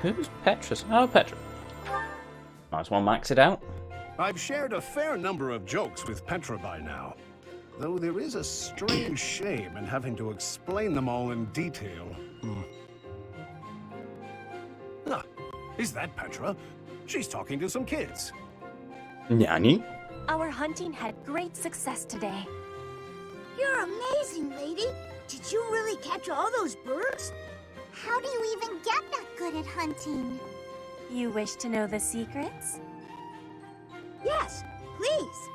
Who's Petrus? Oh, Petrus. Might as well max it out. I've shared a fair number of jokes with Petra by now, though there is a strange shame in having to explain them all in detail. Ah, is that Petra? She's talking to some kids. Nani? Our hunting had great success today. You're amazing, lady. Did you really catch all those birds? How do you even get that good at hunting? You wish to know the secrets? Yes, please.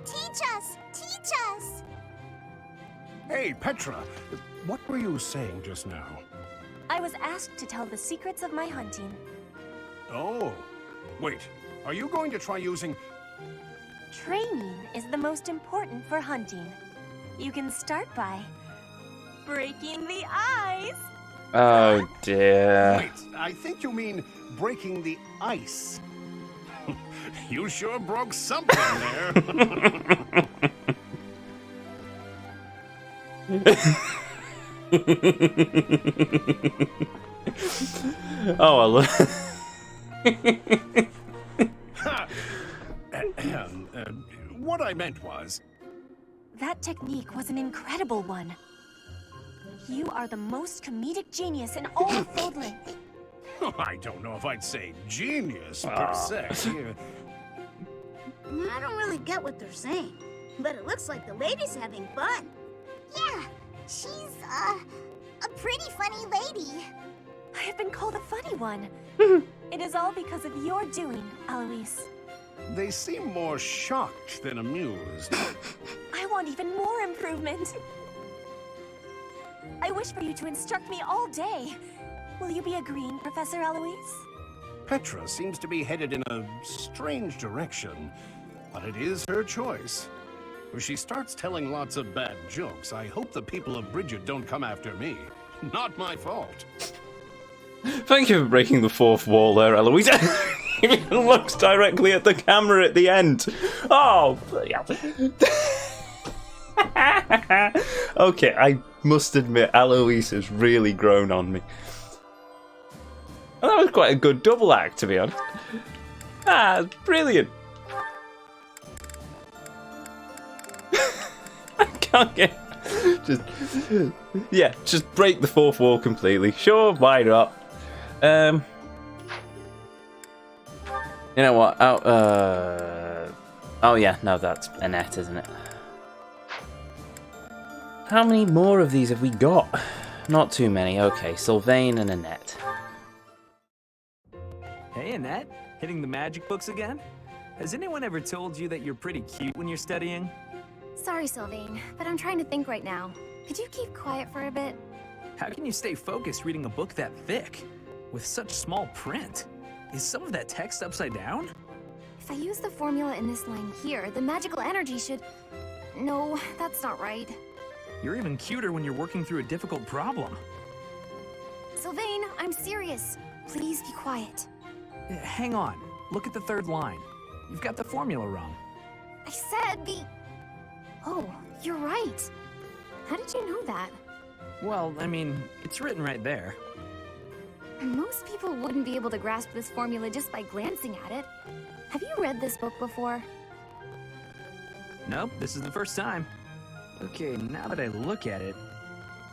Teach us! Teach us! Hey, Petra, what were you saying just now? I was asked to tell the secrets of my hunting. Oh, wait. Are you going to try using... Training is the most important for hunting. You can start by breaking the ice. Oh dear. Wait, I think you mean breaking the ice. You sure broke something there. Oh, I love. What I meant was... That technique was an incredible one. You are the most comedic genius in all of Fodling. I don't know if I'd say genius, per se. I don't really get what they're saying, but it looks like the lady's having fun. Yeah, she's, a pretty funny lady. I have been called a funny one. It is all because of your doing, Alois. They seem more shocked than amused. I want even more improvement. I wish for you to instruct me all day. Will you be agreeing, Professor Alois? Petra seems to be headed in a strange direction, but it is her choice. If she starts telling lots of bad jokes, I hope the people of Bridget don't come after me. Not my fault. Thank you for breaking the fourth wall there, Eloise. He even looks directly at the camera at the end. Oh, yeah. Okay, I must admit, Eloise has really grown on me. Well, that was quite a good double act, to be honest. Ah, brilliant. I can't get... just break the fourth wall completely. Sure, why not? You know what? Oh yeah, no, that's Annette, isn't it? How many more of these have we got? Not too many. Okay, Sylvain and Annette. Hey, Annette. Hitting the magic books again? Has anyone ever told you that you're pretty cute when you're studying? Sorry, Sylvain, but I'm trying to think right now. Could you keep quiet for a bit? How can you stay focused reading a book that thick? With such small print? Is some of that text upside down? If I use the formula in this line here, the magical energy should... No, that's not right. You're even cuter when you're working through a difficult problem. Sylvain, I'm serious. Please be quiet. Hang on. Look at the third line. You've got the formula wrong. I said the... Oh, you're right. How did you know that? Well, I mean, it's written right there. Most people wouldn't be able to grasp this formula just by glancing at it. Have you read this book before? Nope, this is the first time. Okay, now that I look at it...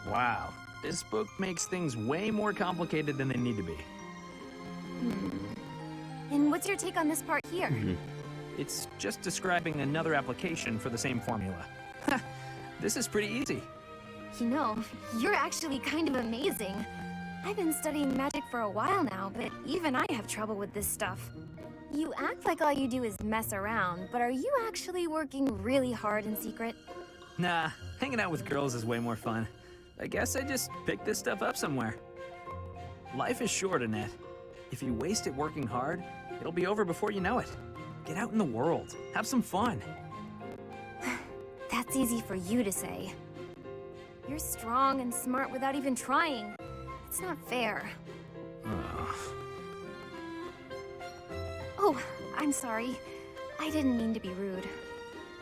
Wow, this book makes things way more complicated than they need to be. And what's your take on this part here? It's just describing another application for the same formula. This is pretty easy. You know, you're actually kind of amazing. I've been studying magic for a while now, but even I have trouble with this stuff. You act like all you do is mess around, but are you actually working really hard in secret? Nah, hanging out with girls is way more fun. I guess I just picked this stuff up somewhere. Life is short, Annette. If you waste it working hard, it'll be over before you know it. Get out in the world. Have some fun. That's easy for you to say. You're strong and smart without even trying. It's not fair. Oh, I'm sorry. I didn't mean to be rude.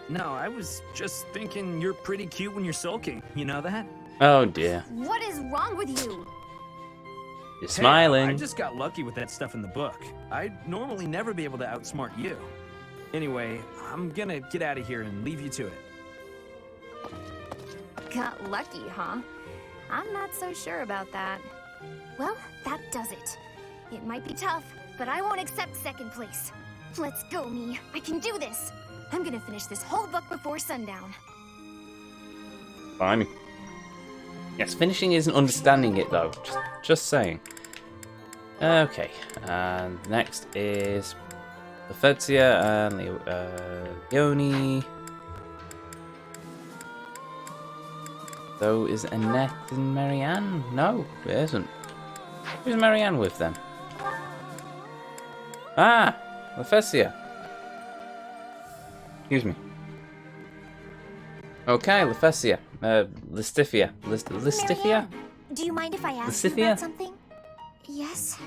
No, I was just thinking you're pretty cute when you're sulking. You know that? Oh dear. What is wrong with you? You're smiling. I just got lucky with that stuff in the book. I'd normally never be able to outsmart you. Anyway, I'm gonna get out of here and leave you to it. Got lucky, huh? I'm not so sure about that. Well, that does it. It might be tough, but I won't accept second place. Let's go, me. I can do this. I'm gonna finish this whole book before sundown. Blimey. Yes, finishing isn't understanding it though. Just saying. Okay, and next is Vortex and Leonie. So is Annette and Marianne? No, it isn't. Who's Marianne with then? Ah, Vortex. Excuse me. Okay, Lefesia. Listifia. Listifia? Marianne, do you mind if I ask you Listifia? about something? Yes?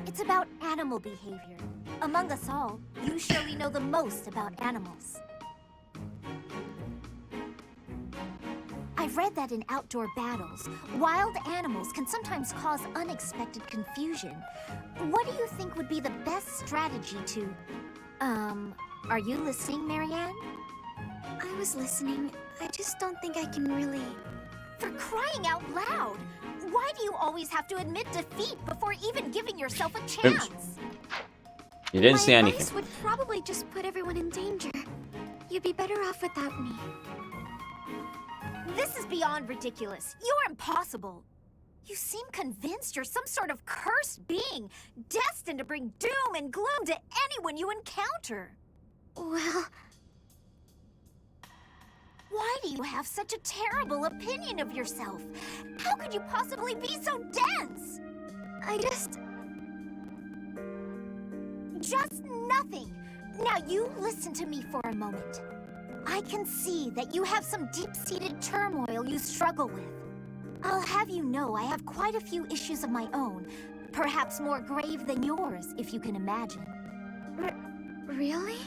It's about animal behavior. Among us all, you surely know the most about animals. I've read that in outdoor battles, wild animals can sometimes cause unexpected confusion. What do you think would be the best strategy to... are you listening, Marianne? I was listening. I just don't think I can really... For crying out loud! Why do you always have to admit defeat before even giving yourself a chance? You didn't see My anything. advice would probably just put everyone in danger. You'd be better off without me. This is beyond ridiculous. You're impossible. You seem convinced you're some sort of cursed being, destined to bring doom and gloom to anyone you encounter. Well, Why do you have such a terrible opinion of yourself? How could you possibly be so dense? I just... Just nothing. Now you listen to me for a moment. I can see that you have some deep-seated turmoil you struggle with. I'll have you know I have quite a few issues of my own, perhaps more grave than yours, if you can imagine. Really?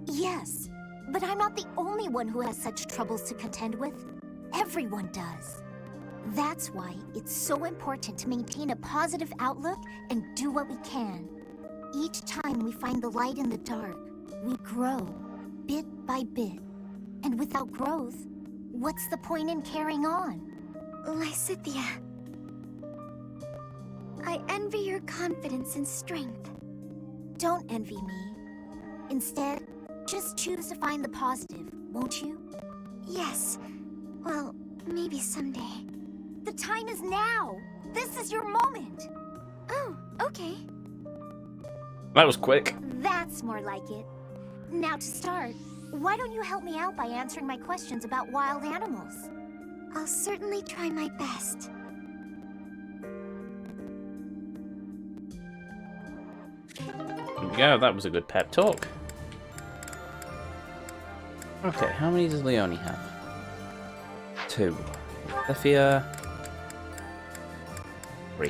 Yes, but I'm not the only one who has such troubles to contend with. Everyone does. That's why it's so important to maintain a positive outlook and do what we can. Each time we find the light in the dark, we grow, bit by bit. And without growth, what's the point in carrying on? Lysithia, I envy your confidence and strength. Don't envy me. Instead, just choose to find the positive, won't you? Yes. Well, maybe someday. The time is now! This is your moment! Oh, okay. That was quick. That's more like it. Now to start, why don't you help me out by answering my questions about wild animals? I'll certainly try my best. There we go, that was a good pep talk. Okay, how many does Leonie have? 2. Sophia. 3.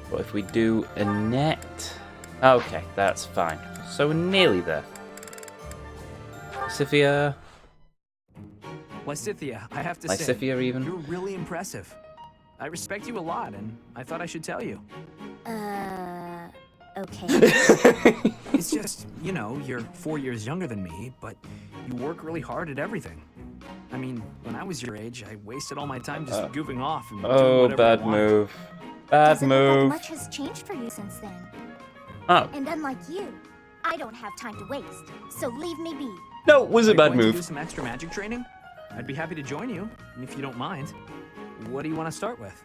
What if we do Annette? Okay, that's fine. So we're nearly there. Sophia. Lysithia, I have to say, Lysithia even. you're really impressive. I respect you a lot, and I thought I should tell you. Okay. It's just, you know, you're 4 years younger than me, but you work really hard at everything. I mean, when I was your age, I wasted all my time just goofing off and doing Oh, whatever I bad wanted. move. Bad Doesn't look like move. much has changed for you since then. Oh, And unlike you, I don't have time to waste, so leave me be. no, it was Are a you bad going to do move. some extra magic training? I'd be happy to join you, and if you don't mind. What do you want to start with?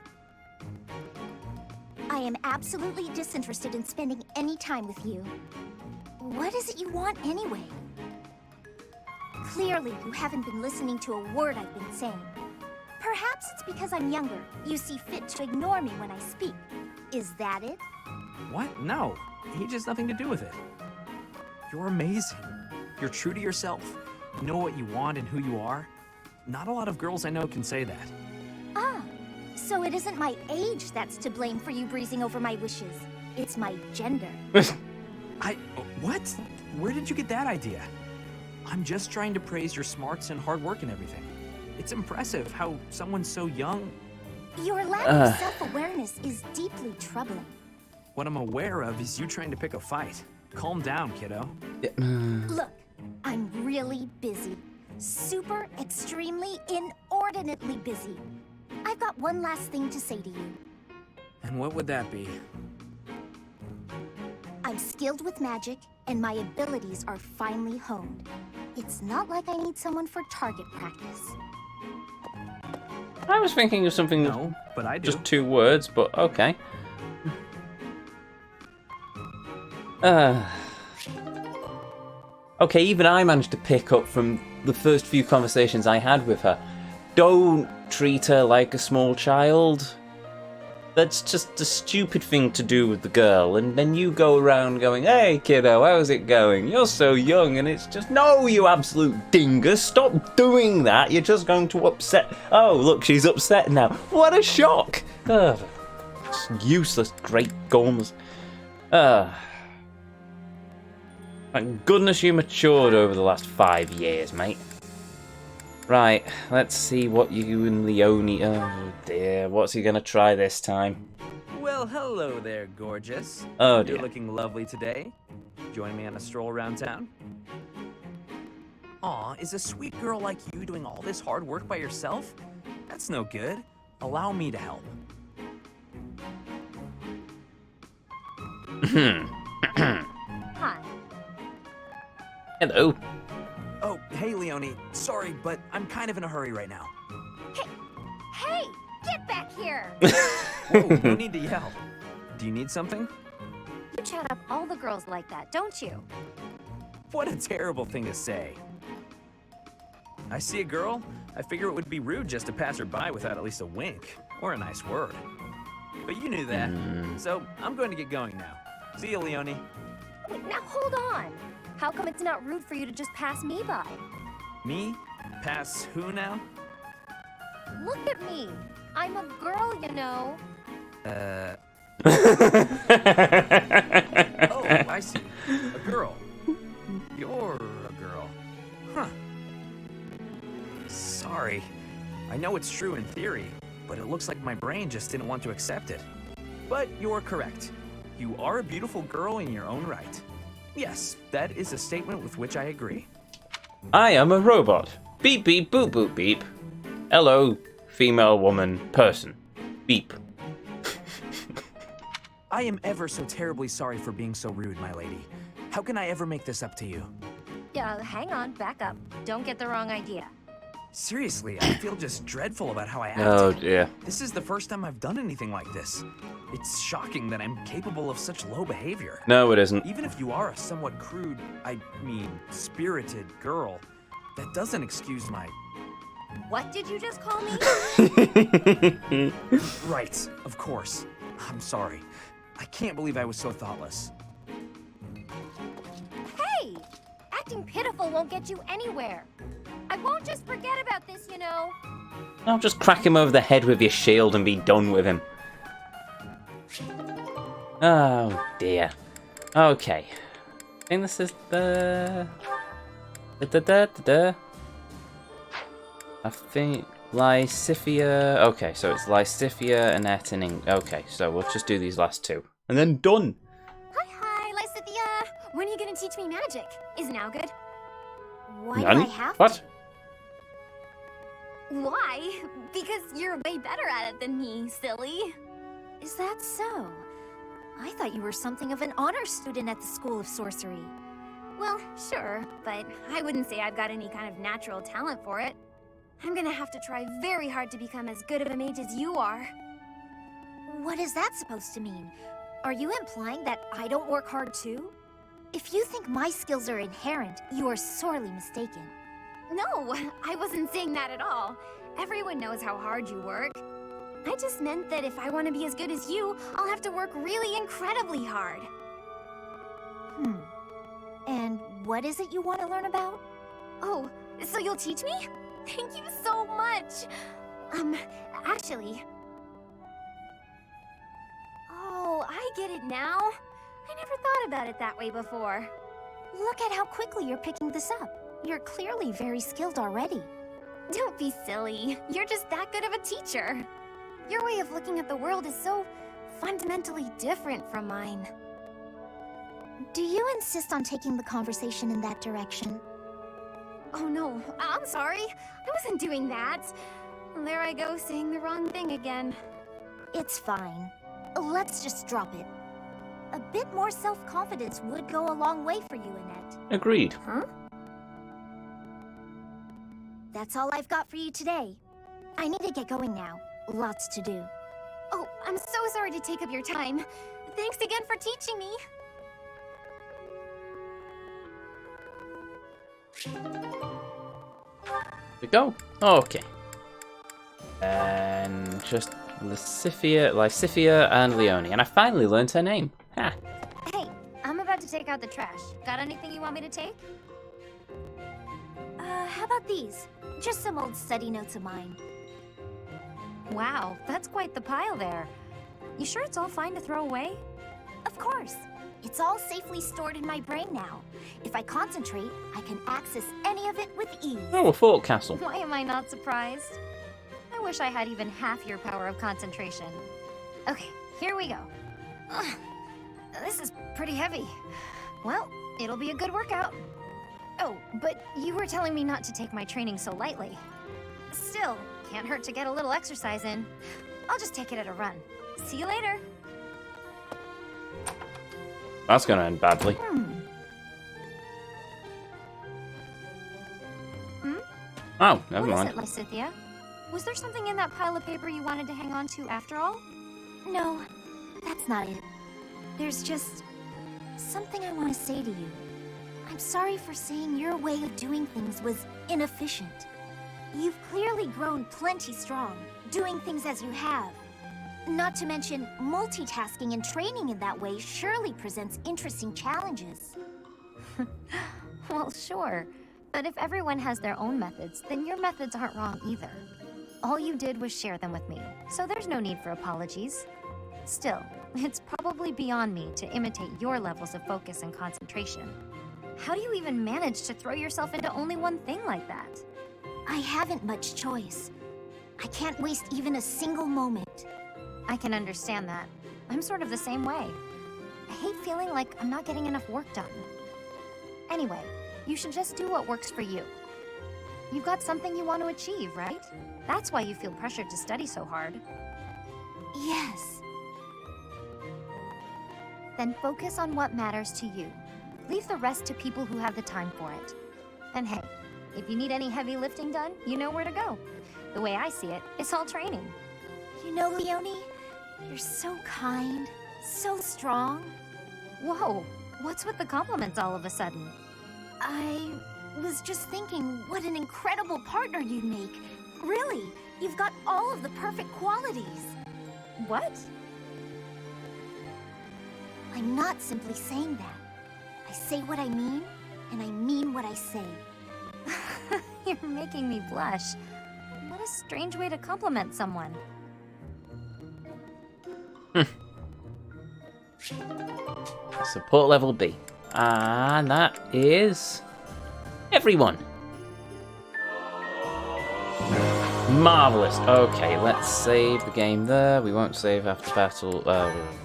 I am absolutely disinterested in spending any time with you. What is it you want anyway? Clearly, you haven't been listening to a word I've been saying. Perhaps it's because I'm younger. You see fit to ignore me when I speak. Is that it? What? No. Age has nothing to do with it. You're amazing. You're true to yourself. You know what you want and who you are. Not a lot of girls I know can say that. Ah, so it isn't my age that's to blame for you breezing over my wishes. It's my gender. What? Where did you get that idea? I'm just trying to praise your smarts and hard work and everything. It's impressive how someone so young... Your lack of self-awareness is deeply troubling. What I'm aware of is you trying to pick a fight. Calm down, kiddo. Look, I'm really busy. Super, extremely, inordinately busy. I've got one last thing to say to you. And what would that be? I'm skilled with magic, and my abilities are finely honed. It's not like I need someone for target practice. I was thinking of something No, but I do. just 2 words, but okay. Okay, even I managed to pick up from the first few conversations I had with her. Don't treat her like a small child. That's just a stupid thing to do with the girl, and then you go around going, "Hey kiddo, how's it going? You're so young," and it's just, no, you absolute dingus, stop doing that, you're just going to upset... Oh, look, she's upset now. What a shock! It's useless, great guns. Thank goodness you matured over the last 5 years, mate. Right, let's see what you and Leone... Oh dear, what's he gonna try this time? Well, hello there, gorgeous. Oh dear. You're looking lovely today. Join me on a stroll around town? Aw, is a sweet girl like you doing all this hard work by yourself? That's no good. Allow me to help. Hi. Hello. Oh, hey, Leone. Sorry, but I'm kind of in a hurry right now. Hey, get back here! Whoa, no need to yell. Do you need something? You chat up all the girls like that, don't you? What a terrible thing to say. I see a girl, I figure it would be rude just to pass her by without at least a wink or a nice word. But you knew that, so I'm going to get going now. See you, Leone. Wait, now hold on. How come it's not rude for you to just pass me by? Me? Pass who now? Look at me. I'm a girl, you know. Oh, I see. A girl. You're a girl. Huh. Sorry. I know it's true in theory, but it looks like my brain just didn't want to accept it. But you're correct. You are a beautiful girl in your own right. Yes, that is a statement with which I agree. I am a robot. Beep beep boop boop beep. Hello, female woman person. Beep. I am ever so terribly sorry for being so rude, my lady. How can I ever make this up to you? Yeah, hang on, back up. Don't get the wrong idea. Seriously, I feel just dreadful about how I acted. Oh dear. This is the first time I've done anything like this. It's shocking that I'm capable of such low behavior. No, it isn't. Even if you are a somewhat crude, I mean, spirited girl, that doesn't excuse my... What did you just call me? Right, of course. I'm sorry. I can't believe I was so thoughtless. Hey! Acting pitiful won't get you anywhere. I won't just forget about this, you know. I'll just crack him over the head with your shield and be done with him. Oh dear. Okay. I think this is the... I think Lysithia... Okay, so it's Lysithia, Annette, and Ing... Okay, so we'll just do these last 2. And then done! Hi, Lysithia. When are you gonna teach me magic? Is now good? Why None? do I have What? to? Why? Because you're way better at it than me, silly. Is that so? I thought you were something of an honor student at the School of Sorcery. Well, sure, but I wouldn't say I've got any kind of natural talent for it. I'm gonna have to try very hard to become as good of a mage as you are. What is that supposed to mean? Are you implying that I don't work hard too? If you think my skills are inherent, you are sorely mistaken. No, I wasn't saying that at all. Everyone knows how hard you work. I just meant that if I want to be as good as you, I'll have to work really incredibly hard. And what is it you want to learn about? Oh, so you'll teach me? Thank you so much. Actually... Oh, I get it now. I never thought about it that way before. Look at how quickly you're picking this up. You're clearly very skilled already. Don't be silly. You're just that good of a teacher. Your way of looking at the world is so fundamentally different from mine. Do you insist on taking the conversation in that direction? Oh no, I'm sorry. I wasn't doing that. There I go, saying the wrong thing again. It's fine. Let's just drop it. A bit more self-confidence would go a long way for you, Annette. Agreed. Huh? That's all I've got for you today. I need to get going now. Lots to do. Oh, I'm so sorry to take up your time. Thanks again for teaching me. We go. Okay. And just Lysifia and Leone. And I finally learned her name. Ha. Hey, I'm about to take out the trash. Got anything you want me to take? How about these? Just some old study notes of mine. Wow, that's quite the pile there. You sure it's all fine to throw away? Of course. It's all safely stored in my brain now. If I concentrate, I can access any of it with ease. Oh, a fort castle. Why am I not surprised? I wish I had even half your power of concentration. Okay, here we go. Ugh, this is pretty heavy. Well, it'll be a good workout. Oh, but you were telling me not to take my training so lightly. Still, can't hurt to get a little exercise in. I'll just take it at a run. See you later. That's gonna end badly. Oh, never mind. What is it, Lysithia? Was there something in that pile of paper you wanted to hang on to after all? No, that's not it. There's just something I want to say to you. I'm sorry for saying your way of doing things was inefficient. You've clearly grown plenty strong, doing things as you have. Not to mention, multitasking and training in that way surely presents interesting challenges. Well, sure. But if everyone has their own methods, then your methods aren't wrong either. All you did was share them with me, so there's no need for apologies. Still, it's probably beyond me to imitate your levels of focus and concentration. How do you even manage to throw yourself into only one thing like that? I haven't much choice. I can't waste even a single moment. I can understand that. I'm sort of the same way. I hate feeling like I'm not getting enough work done. Anyway, you should just do what works for you. You've got something you want to achieve, right? That's why you feel pressured to study so hard. Yes. Then focus on what matters to you. Leave the rest to people who have the time for it. And hey, if you need any heavy lifting done, you know where to go. The way I see it, it's all training. You know, Leone, you're so kind, so strong. Whoa, what's with the compliments all of a sudden? I was just thinking what an incredible partner you'd make. Really, you've got all of the perfect qualities. What? I'm not simply saying that. I say what I mean, and I mean what I say. You're making me blush. What a strange way to compliment someone. Support level B. And that is everyone. Marvelous. Okay, let's save the game there. We won't save after battle.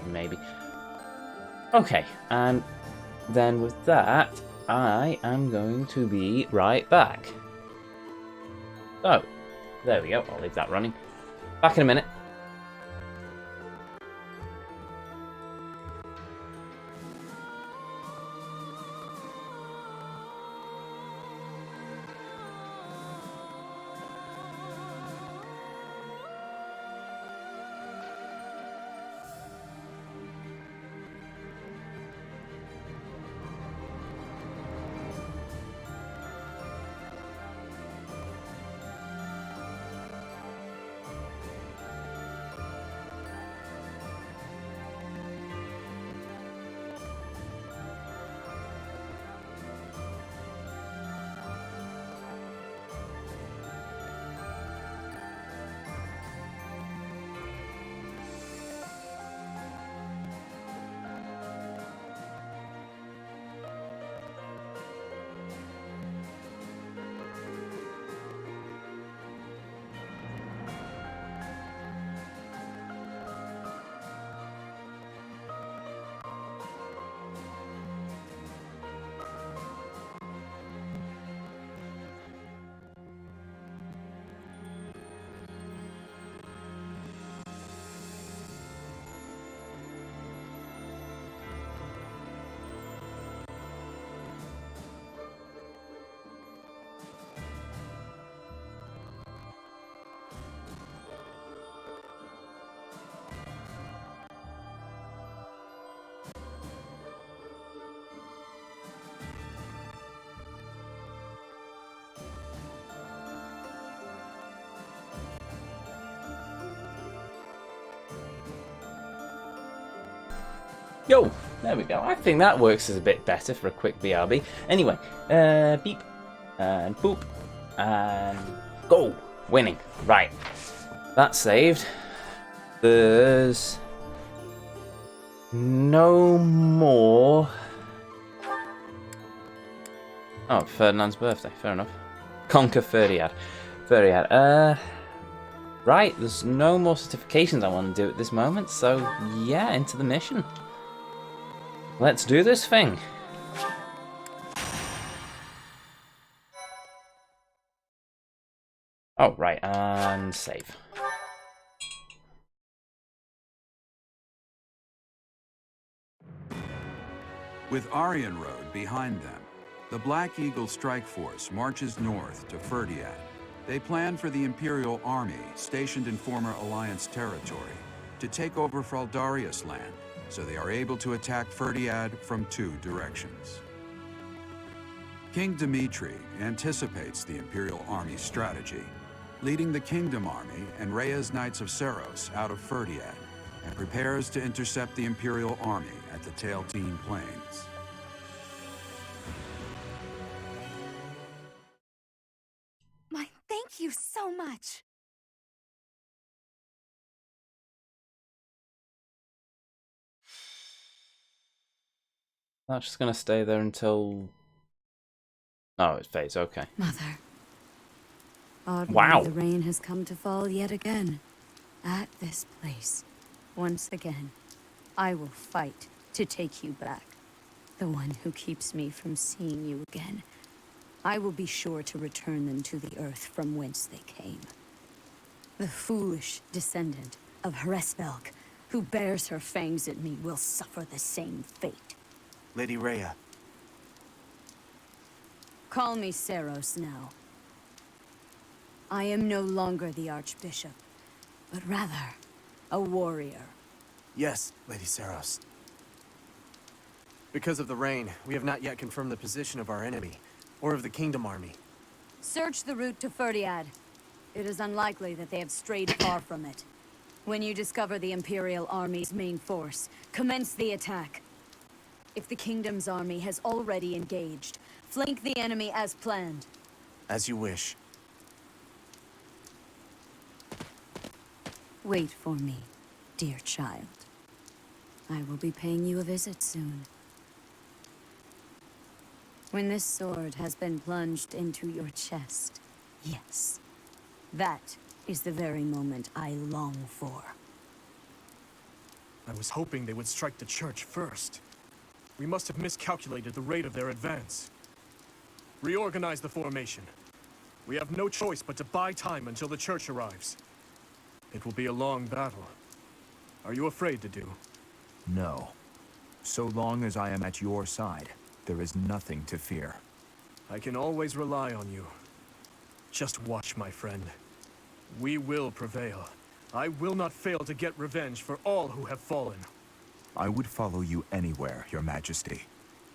Maybe. Okay, and then with that, I am going to be right back. So, there we go. I'll leave that running. Back in a minute. Yo, there we go. I think that works as a bit better for a quick BRB. Anyway, beep, and boop, and go! Winning. Right. That's saved. There's no more... Oh, Ferdinand's birthday. Fair enough. Conquer Ferdinand. Right, there's no more certifications I want to do at this moment, so yeah, into the mission. Let's do this thing. Oh, right, and save. With Aryan Road behind them, the Black Eagle Strike Force marches north to Ferdiad. They plan for the Imperial Army, stationed in former Alliance territory, to take over Fraldarius land, so they are able to attack Ferdiad from 2 directions. King Dimitri anticipates the Imperial Army's strategy, leading the Kingdom Army and Rhea's Knights of Seros out of Ferdiad, and prepares to intercept the Imperial Army at the Tailtean Plains. My thank you so much. That's just gonna stay there until... Oh, it fades, okay. Mother. Oddly, Wow. the rain has come to fall yet again. At this place. Once again, I will fight to take you back. The one who keeps me from seeing you again. I will be sure to return them to the earth from whence they came. The foolish descendant of Hresvelg, who bears her fangs at me, will suffer the same fate. Lady Rhea. Call me Seros now. I am no longer the Archbishop, but rather a warrior. Yes, Lady Seros. Because of the rain, we have not yet confirmed the position of our enemy, or of the Kingdom Army. Search the route to Ferdiad. It is unlikely that they have strayed far from it. When you discover the Imperial Army's main force, commence the attack. If the Kingdom's army has already engaged, flank the enemy as planned. As you wish. Wait for me, dear child. I will be paying you a visit soon. When this sword has been plunged into your chest, yes, that is the very moment I long for. I was hoping they would strike the church first. We must have miscalculated the rate of their advance. Reorganize the formation. We have no choice but to buy time until the church arrives. It will be a long battle. Are you afraid to do? No. So long as I am at your side, there is nothing to fear. I can always rely on you. Just watch, my friend. We will prevail. I will not fail to get revenge for all who have fallen. I would follow you anywhere, Your Majesty.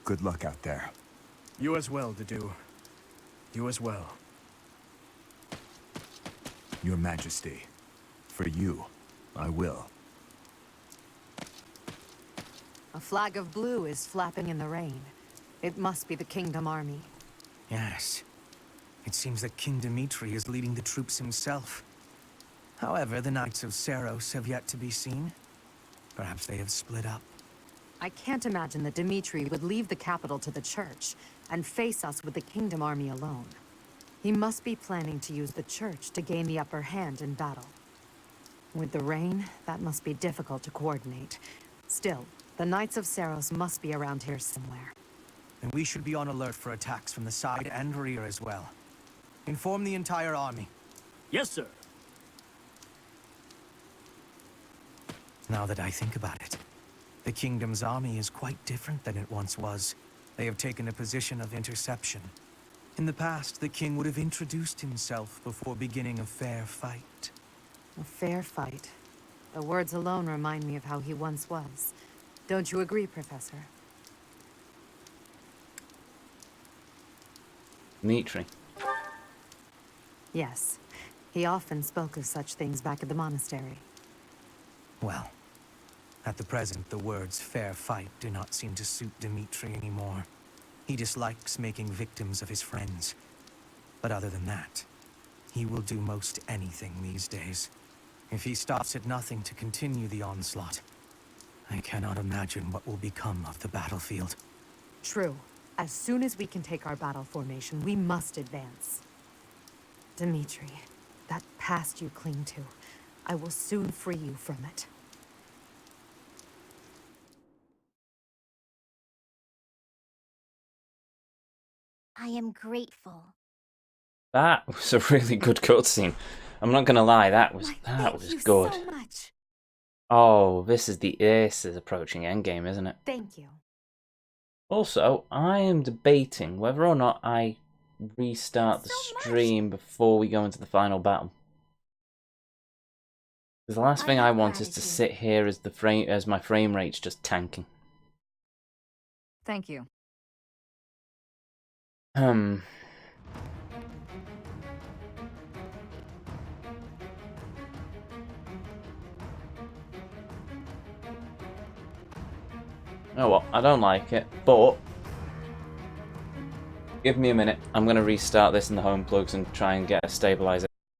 Good luck out there. You as well, Dedu. You as well. Your Majesty. For you, I will. A flag of blue is flapping in the rain. It must be the Kingdom Army. Yes. It seems that King Dimitri is leading the troops himself. However, the Knights of Seros have yet to be seen. Perhaps they have split up. I can't imagine that Dimitri would leave the capital to the church and face us with the Kingdom Army alone. He must be planning to use the church to gain the upper hand in battle. With the rain, that must be difficult to coordinate. Still, the Knights of Seros must be around here somewhere. And we should be on alert for attacks from the side and rear as well. Inform the entire army. Yes, sir. Now that I think about it, the Kingdom's army is quite different than it once was. They have taken a position of interception. In the past, the king would have introduced himself before beginning a fair fight. A fair fight. The words alone remind me of how he once was. Don't you agree, Professor? Dimitri. Yes. He often spoke of such things back at the monastery. Well, At the present, the words fair fight do not seem to suit Dimitri anymore. He dislikes making victims of his friends. But other than that, he will do most anything these days. If he stops at nothing to continue the onslaught, I cannot imagine what will become of the battlefield. True. As soon as we can take our battle formation, we must advance. Dimitri, that past you cling to, I will soon free you from it. I am grateful. That was a really good cutscene. I'm not gonna lie, that was good. So much. Oh, this is the Aces approaching endgame, isn't it? Thank you. Also, I am debating whether or not I restart the stream before we go into the final battle. Because the last thing I want is to sit here as my frame rate's just tanking. Thank you. Oh well, I don't like it, but give me a minute. I'm going to restart this in the home plugs and try and get a stabilizer.